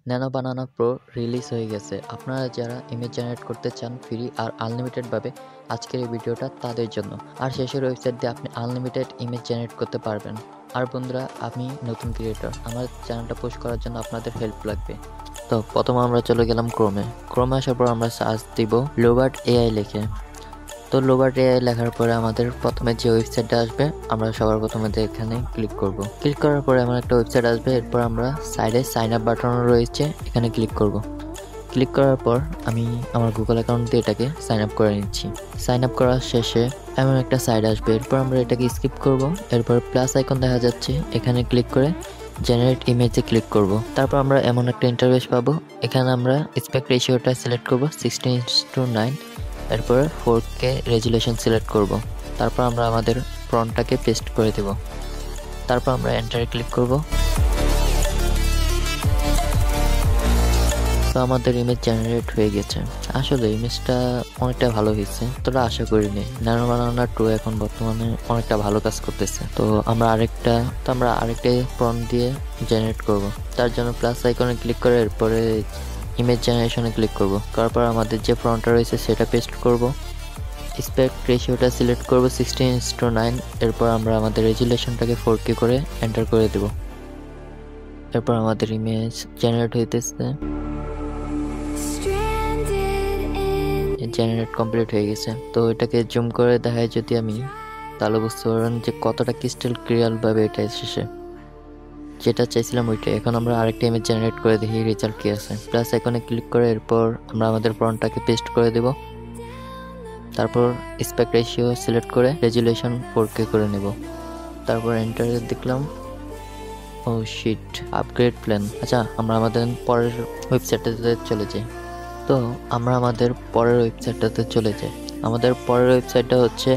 Nano বানানা pro release হয়ে গেছে। আপনারা যারা ইমেজ জেনারেট করতে চান ফ্রি আর আনলিমিটেডভাবে, আজকের এই ভিডিওটা তাদের জন্য। আর শেষের ওয়েবসাইট দিয়ে আপনি আনলিমিটেড ইমেজ জেনারেট করতে পারবেন। আর বন্ধুরা, আমি নতুন ক্রিয়েটর, আমার চ্যানেলটা পোস্ট করার জন্য আপনাদের হেল্প লাগবে। তো প্রথমে আমরা চলে গেলাম ক্রোমে আসার পর আমরা সার্চ দিব লোবার্ট এআই লিখে। তো লোবার্ট এআই লেখার পরে আমাদের প্রথমে যে ওয়েবসাইটটা আসবে, আমরা সবার প্রথমে এখানে ক্লিক করব। ক্লিক করার পরে আমার একটা ওয়েবসাইট আসবে। এরপর আমরা সাইডে সাইন আপ বাটন রয়েছে, এখানে ক্লিক করব। ক্লিক করার পর আমি আমার গুগল অ্যাকাউন্ট দিয়ে এটাকে সাইন আপ করে নিচ্ছি। সাইন আপ করার শেষে এমন একটা সাইড আসবে। এরপর আমরা এটাকে স্কিপ করব। এরপর প্লাস আইকন দেখা যাচ্ছে, এখানে ক্লিক করে জেনারেট ইমেজে ক্লিক করব। তারপর আমরা এমন একটা ইন্টারফেস পাবো। এখানে আমরা অ্যাসপেক্ট রেশিওটা সিলেক্ট করব 16:9। এরপর 4K রেজুলেশন সিলেক্ট করব। তারপর আমরা আমাদের ফন্টটাকে পেস্ট করে দেব। তারপর আমরা এন্টারে ক্লিক করব। তো আমাদের ইমেজ জেনারেট হয়ে গেছে। আসলে ইমেজটা অনেকটা ভালো হয়েছে, তোরা আশা করিনি। ন্যানো বানানা 2 এখন বর্তমানে অনেকটা ভালো কাজ করতেছে। তো আমরা আরেকটা ফন্ট দিয়ে জেনারেট করব। তার জন্য প্লাস আইকনে ক্লিক করে এরপরে ইমেজ জেনারেশনে ক্লিক করব। তারপর আমাদের যে ফন্টটা রয়েছে সেটা পেস্ট করব। অ্যাসপেক্ট রেশিওটা সিলেক্ট করব 16:9। এরপর আমরা আমাদের রেজুলেশনটাকে 4K করে এন্টার করে দেব। এরপর আমাদের ইমেজ জেনারেট হইতেছে। জেনারেট কমপ্লিট হয়ে গেছে। তো এটাকে জুম করে দেখায় যদি আমি, তাহলে বুঝতে পারবেন যে কতটা ক্রিস্টাল ক্লিয়ার ভাবে এটা এসেছে। যেটা চাইছিলাম ওইটাই। এখন আমরা আরেকটা ইমেজ জেনারেট করে দেখি রেজাল্ট কি আছে। প্লাস আইকনে ক্লিক করে এরপর আমরা আমাদের ফন্টটাকে পেস্ট করে দেব। তারপর অ্যাসপেক্ট রেশিও সিলেক্ট করে রেজুলেশন 4K করে নেব। তারপর এন্টার দেখলাম, ও শিট, আপগ্রেড প্ল্যান। আচ্ছা, আমরা আমাদের পরের ওয়েবসাইটটাতে চলে যাই। তো আমরা আমাদের পরের ওয়েবসাইটটাতে চলে যাই। আমাদের পরের ওয়েবসাইটটা হচ্ছে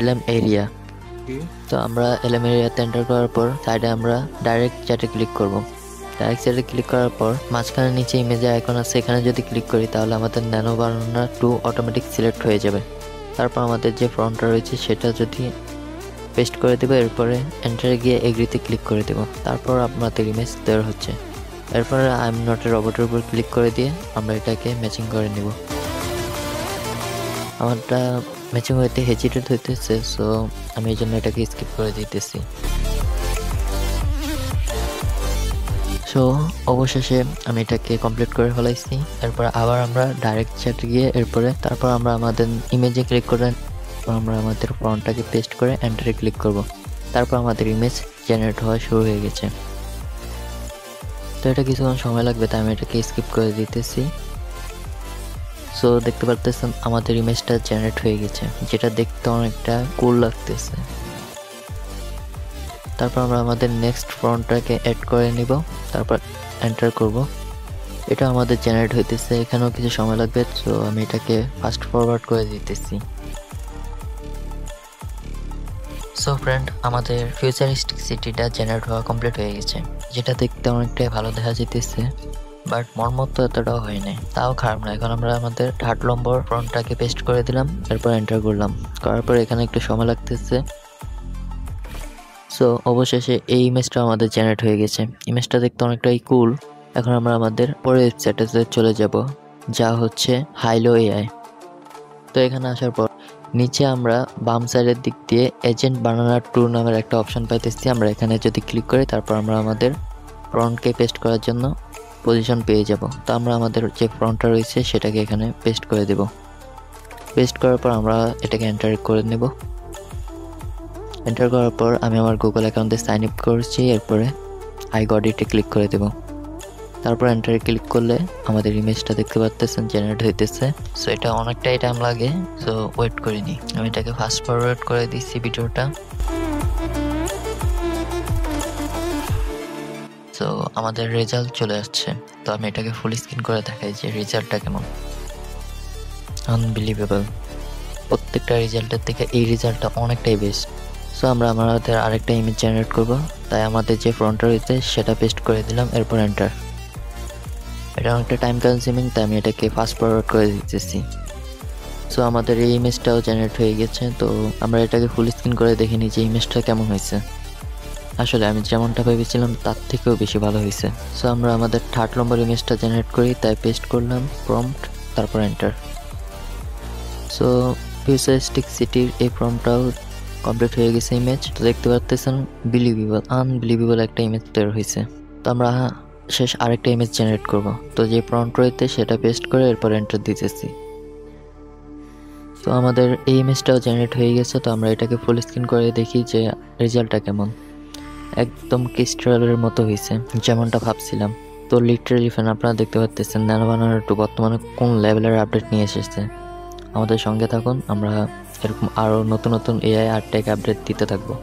LM এরিয়া। তো আমরা LM এরিয়াতে এন্টার করার পর সাইডে আমরা ডাইরেক্ট চ্যাটে ক্লিক করব। ডাইরেক্ট চ্যাটে ক্লিক করার পর মাঝখানে নিচে ইমেজে আইকন আছে, এখানে যদি ক্লিক করি তাহলে আমাদের ন্যানো বানানা 2 অটোমেটিক সিলেক্ট হয়ে যাবে। তারপর আমাদের যে ফন্টটা রয়েছে সেটা যদি পেস্ট করে দেবো। এরপরে এন্টারে গিয়ে এগ্রিতে ক্লিক করে দেবো। তারপর আপনাদের ইমেজ তৈরি হচ্ছে। এরপরে আই এম নট এ রবটের উপর ক্লিক করে দিয়ে আমরা এটাকে ম্যাচিং করে নিব। আমারটা ম্যাচিং হইতে হেজিটেট হইতেছে, সো আমি এই জন্য এটাকে স্কিপ করে দিতেছি। সো অবশেষে আমি এটাকে কমপ্লিট করে ফেলাইছি। এরপর আবার আমরা ডাইরেক্ট চ্যাটে গিয়ে তারপর আমরা আমাদের ইমেজে ক্লিক করে আমরা আমাদের ফন্টটাকে পেস্ট করে এন্টারে ক্লিক করব। তারপর আমাদের ইমেজ জেনারেট হওয়া শুরু হয়ে গেছে। তো এটা কিছুক্ষণ সময় লাগবে, তাই আমি এটাকে স্কিপ করে দিতেছি। সো দেখতে পারতেছেন আমাদের ইমেজটা জেনারেট হয়ে গেছে, যেটা দেখতে অনেকটা কুল লাগতেছে। তারপর আমরা আমাদের নেক্সট ফন্টটাকে অ্যাড করে নিব। তারপর এন্টার করব। এটা আমাদের জেনারেট হইতেছে, এখানেও কিছু সময় লাগবে। সো আমি এটাকে ফাস্ট ফরওয়ার্ড করে দিতেছি। সো ফ্রেন্ড, আমাদের ফিউচারিস্টিক সিটিটা জেনারেট হওয়া কমপ্লিট হয়ে গেছে, যেটা দেখতে অনেকটাই ভালো দেখা যেতেছে। বাট মর্মত এতটাও হয় নাই, তাও খারাপ না। এখন আমরা আমাদের 8 নম্বর ফন্টটাকে পেস্ট করে দিলাম। এরপর এন্টার করলাম। করার পর এখানে একটু সময় লাগতেছে। সো অবশেষে এই ইমেজটা আমাদের জেনারেট হয়ে গেছে। ইমেজটা দেখতে অনেকটাই কুল। এখন আমরা আমাদের পরের ওয়েবসাইটে চলে যাব, যা হচ্ছে হাইলো এআই। তো এখানে আসার পর নিচে আমরা বাম সাইডের দিক দিয়ে এজেন্ট বানানা 2 নামের একটা অপশন পাইতেছি। আমরা এখানে যদি ক্লিক করি তারপর আমরা আমাদের ফ্রন্টকে পেস্ট করার জন্য পজিশন পেয়ে যাব। তো আমরা আমাদের যে ফ্রন্টটা রয়েছে সেটাকে এখানে পেস্ট করে দেব। পেস্ট করার পর আমরা এটাকে এন্টার করে নেব। এন্টার করার পর আমি আমার গুগল অ্যাকাউন্টে সাইন আপ করছি। এরপরে আই গট ইটে ক্লিক করে দেব। তারপর এন্টারে ক্লিক করলে আমাদের ইমেজটা দেখতে পাচ্ছেন জেনারেট হইতেছে। সো এটা অনেকটাই টাইম লাগে, সো ওয়েট করিনি। আমি এটাকে ফাস্ট ফরওয়ার্ড করে দিচ্ছি ভিডিওটা। সো আমাদের রেজাল্ট চলে আসছে। তো আমি এটাকে ফুল স্ক্রিন করে দেখাই যে রেজাল্টটা কেমন। আনবিলিভেবল, প্রত্যেকটা রেজাল্টের থেকে এই রেজাল্টটা অনেকটাই বেস্ট। সো আমরা আমাদের আরেকটা ইমেজ জেনারেট করব, তাই আমাদের যে ফ্রন্টটা রয়েছে সেটা পেস্ট করে দিলাম। এরপর এন্টার। এটা অনেকটা টাইম কনজিউমিং, তাই আমি এটাকে ফাস্ট ফরওয়ার্ড করে দিতেছি। সো আমাদের এই ইমেজটাও জেনারেট হয়ে গেছে। তো আমরা এটাকে ফুল স্ক্রিন করে দেখে নিই যে ইমেজটা কেমন হয়েছে। আসলে আমি যেমনটা ভেবেছিলাম তার থেকেও বেশি ভালো হয়েছে। সো আমরা আমাদের 3rd নম্বর ইমেজটা জেনারেট করি, তাই পেস্ট করলাম প্রম্পট, তারপর এন্টার। সো ফিউচারিস্টিক সিটির এই প্রম্পটটাও কমপ্লিট হয়ে গেছে ইমেজ। তো দেখতে পাচ্ছেন আনবিলিভেবল একটা ইমেজ তৈরি হয়েছে। তো আমরা শেষ আরেকটা ইমেজ জেনারেট করব। তো যে প্রম্পট রয়েছে সেটা পেস্ট করে এরপর এন্টার দিতেছি। তো আমাদের এই ইমেজটাও জেনারেট হয়ে গেছে। তো আমরা এটাকে ফুল স্ক্রিন করে দেখি যে রেজাল্টটা কেমন। একদম ক্রিস্টালের মতো হয়েছে, যেমনটা ভাবছিলাম। তো লিটারালি ফ্যান আপনারা দেখতে পাচ্ছেন ন্যানো বানানো 2 বর্তমানে কোন লেভেলের আপডেট নিয়ে এসেছে। আমাদের সঙ্গে থাকুন, আমরা এরকম আরও নতুন নতুন এআই আর টেক আপডেট দিতে থাকবো।